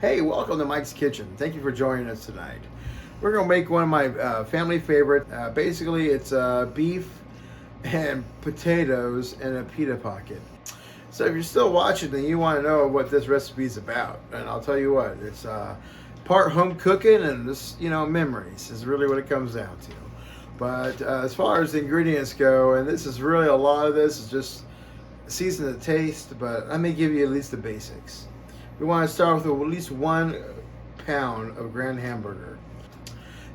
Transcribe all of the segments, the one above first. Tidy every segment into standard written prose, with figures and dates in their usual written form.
Hey, welcome to Mike's Kitchen. Thank you for joining us tonight. We're going to make one of my family favorite. Basically, it's beef and potatoes in a pita pocket. So if you're still watching and you want to know what this recipe is about, and I'll tell you what, it's part home cooking and this, memories is really what it comes down to. But as far as the ingredients go, and this is really a lot of this is just season the taste, but let me give you at least the basics. We want to start with at least 1 pound of ground hamburger.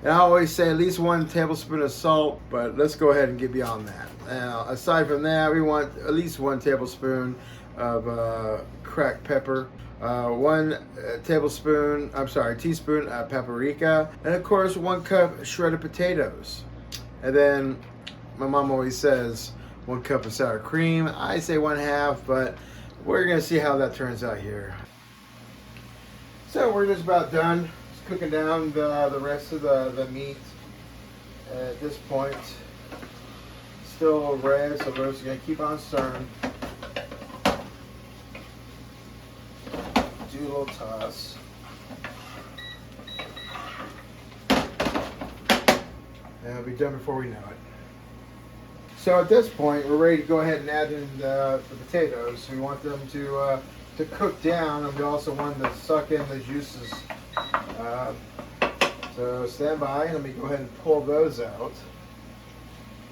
And I always say at least 1 tablespoon of salt, but let's go ahead and get beyond that. Now, aside from that, we want at least 1 tablespoon of cracked pepper, 1 teaspoon of paprika, and of course 1 cup shredded potatoes. And then my mom always says 1 cup of sour cream. I say 1/2, but we're gonna see how that turns out here. So we're just about done. Just cooking down the rest of the meat. At this point, still a little red, so we're just going to keep on stirring. Do a little toss. And it'll be done before we know it. So at this point, we're ready to go ahead and add in the potatoes. We want them to cook down, and we also want them to suck in the juices. So stand by. Let me go ahead and pull those out.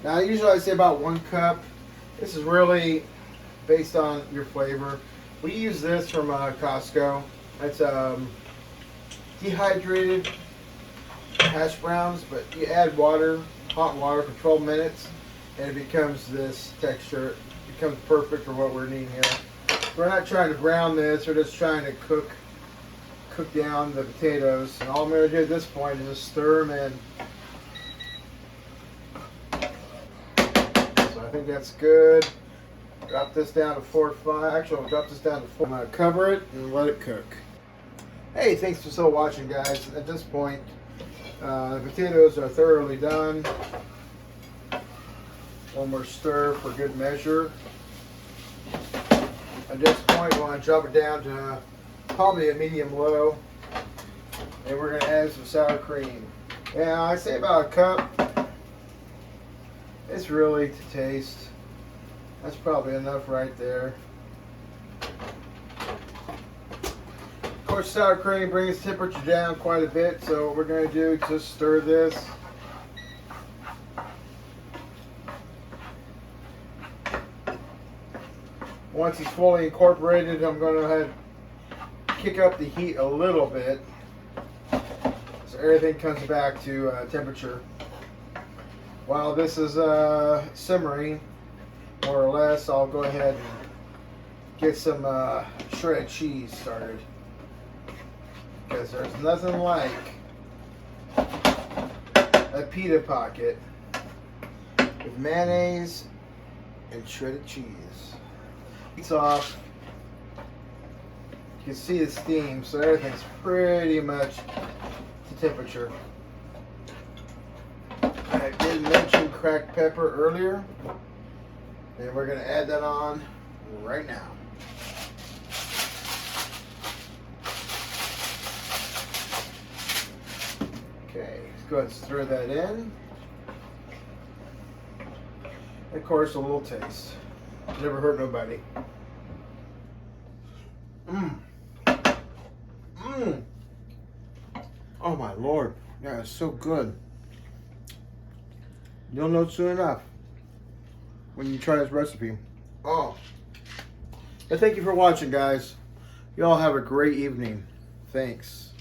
Now, usually I say about 1 cup. This is really based on your flavor. We use this from Costco. It's dehydrated hash browns, but you add water, hot water for 12 minutes, and it becomes this texture. It becomes perfect for what we're needing here. We're not trying to brown this, we're just trying to cook down the potatoes. And all I'm going to do at this point is just stir them in. So I think that's good. Drop this down to 4 or 5. Actually, I'll drop this down to 4. I'm going to cover it and let it cook. Hey, thanks for still watching, guys. At this point, the potatoes are thoroughly done. One more stir for good measure. At this point, we want to drop it down to probably a medium-low, and we're going to add some sour cream. Yeah, I say about 1 cup. It's really to taste. That's probably enough right there. Of course, sour cream brings temperature down quite a bit, so what we're going to do is just stir this. Once it's fully incorporated, I'm going to go ahead and kick up the heat a little bit so everything comes back to temperature. While this is simmering, more or less, I'll go ahead and get some shredded cheese started. Because there's nothing like a pita pocket with mayonnaise and shredded cheese. It's off. You can see the steam, so everything's pretty much to temperature. I did mention cracked pepper earlier, and we're going to add that on right now. Okay, let's go ahead and stir that in. And of course, a little taste. Never hurt nobody. Oh my Lord. Yeah, it's so good. You'll know soon enough when you try this recipe. Oh. But thank you for watching, guys. You all have a great evening. Thanks.